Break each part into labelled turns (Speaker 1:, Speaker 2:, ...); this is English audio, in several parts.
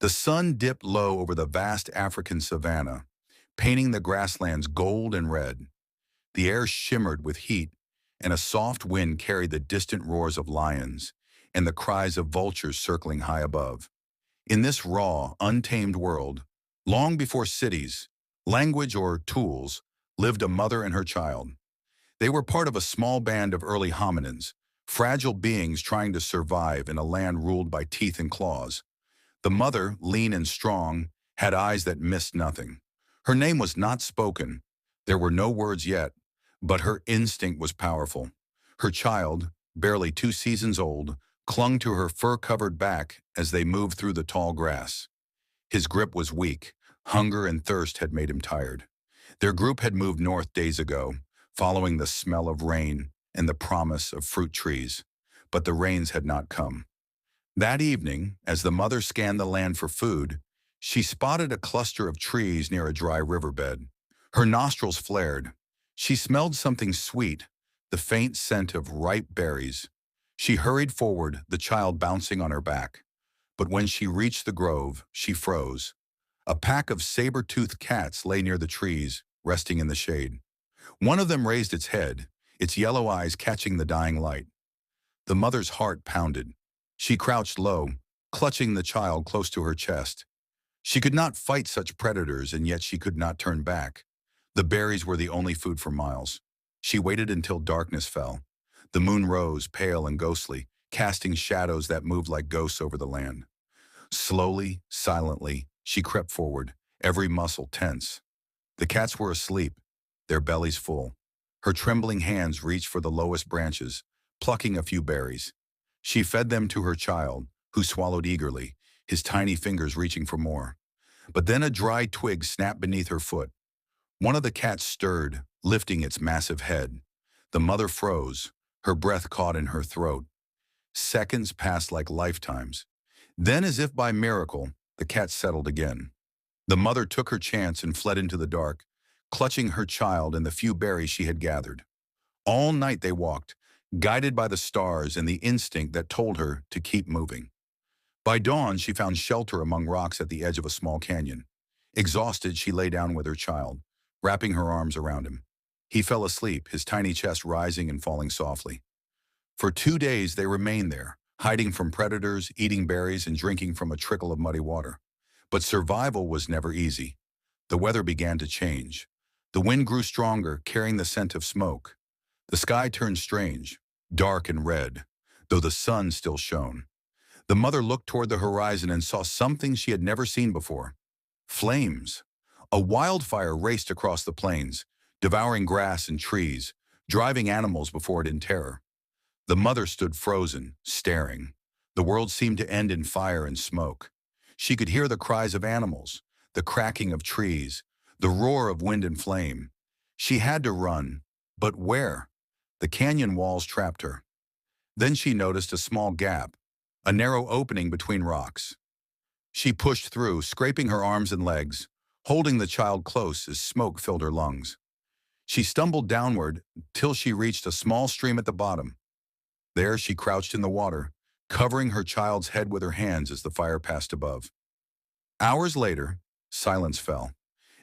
Speaker 1: The sun dipped low over the vast African savanna, painting the grasslands gold and red. The air shimmered with heat, and a soft wind carried the distant roars of lions and the cries of vultures circling high above. In this raw, untamed world, long before cities, language, or tools, lived a mother and her child. They were part of a small band of early hominins, fragile beings trying to survive in a land ruled by teeth and claws. The mother, lean and strong, had eyes that missed nothing. Her name was not spoken. There were no words yet, but her instinct was powerful. Her child, barely 2 seasons old, clung to her fur-covered back as they moved through the tall grass. His grip was weak. Hunger and thirst had made him tired. Their group had moved north days ago, following the smell of rain and the promise of fruit trees. But the rains had not come. That evening, as the mother scanned the land for food, she spotted a cluster of trees near a dry riverbed. Her nostrils flared. She smelled something sweet, the faint scent of ripe berries. She hurried forward, the child bouncing on her back. But when she reached the grove, she froze. A pack of saber-toothed cats lay near the trees, resting in the shade. One of them raised its head, its yellow eyes catching the dying light. The mother's heart pounded. She crouched low, clutching the child close to her chest. She could not fight such predators, and yet she could not turn back. The berries were the only food for miles. She waited until darkness fell. The moon rose, pale and ghostly, casting shadows that moved like ghosts over the land. Slowly, silently, she crept forward, every muscle tense. The cats were asleep, their bellies full. Her trembling hands reached for the lowest branches, plucking a few berries. She fed them to her child, who swallowed eagerly, his tiny fingers reaching for more. But then a dry twig snapped beneath her foot. One of the cats stirred, lifting its massive head. The mother froze, her breath caught in her throat. Seconds passed like lifetimes. Then, as if by miracle, the cat settled again. The mother took her chance and fled into the dark, clutching her child and the few berries she had gathered. All night they walked, guided by the stars and the instinct that told her to keep moving. By dawn, she found shelter among rocks at the edge of a small canyon. Exhausted, she lay down with her child, wrapping her arms around him. He fell asleep, his tiny chest rising and falling softly. For 2 days they remained there, hiding from predators, eating berries, and drinking from a trickle of muddy water. But survival was never easy. The weather began to change. The wind grew stronger, carrying the scent of smoke. The sky turned strange, dark and red, though the sun still shone. The mother looked toward the horizon and saw something she had never seen before. Flames. A wildfire raced across the plains, devouring grass and trees, driving animals before it in terror. The mother stood frozen, staring. The world seemed to end in fire and smoke. She could hear the cries of animals, the cracking of trees, the roar of wind and flame. She had to run, but where? The canyon walls trapped her. Then she noticed a small gap, a narrow opening between rocks. She pushed through, scraping her arms and legs, holding the child close as smoke filled her lungs. She stumbled downward till she reached a small stream at the bottom. There she crouched in the water, covering her child's head with her hands as the fire passed above. Hours later, silence fell.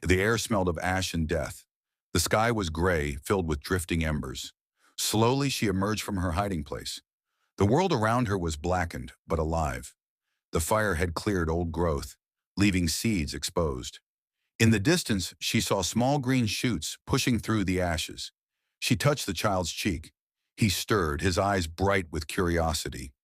Speaker 1: The air smelled of ash and death. The sky was gray, filled with drifting embers. Slowly she emerged from her hiding place. The world around her was blackened, but alive. The fire had cleared old growth, leaving seeds exposed. In the distance, she saw small green shoots pushing through the ashes. She touched the child's cheek. He stirred, his eyes bright with curiosity.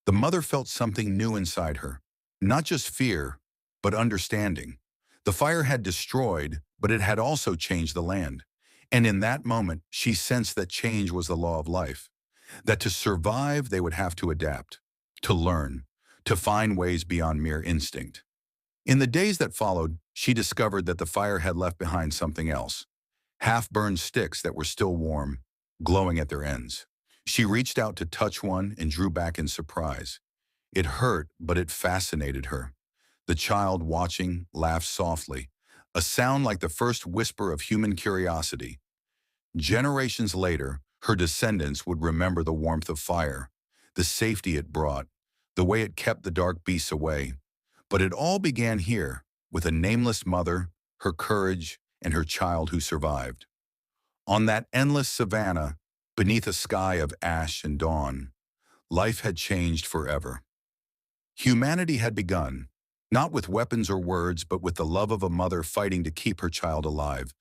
Speaker 1: The mother felt something new inside her, not just fear, but understanding. The fire had destroyed, but it had also changed the land. And in that moment, she sensed that change was the law of life, that to survive, they would have to adapt, to learn, to find ways beyond mere instinct. In the days that followed, she discovered that the fire had left behind something else, half-burned sticks that were still warm, glowing at their ends. She reached out to touch one and drew back in surprise. It hurt, but it fascinated her. The child, watching, laughed softly, a sound like the first whisper of human curiosity. Generations later, her descendants would remember the warmth of fire, the safety it brought, the way it kept the dark beasts away. But it all began here, with a nameless mother, her courage, and her child who survived. On that endless savanna, beneath a sky of ash and dawn, life had changed forever. Humanity had begun, not with weapons or words, but with the love of a mother fighting to keep her child alive.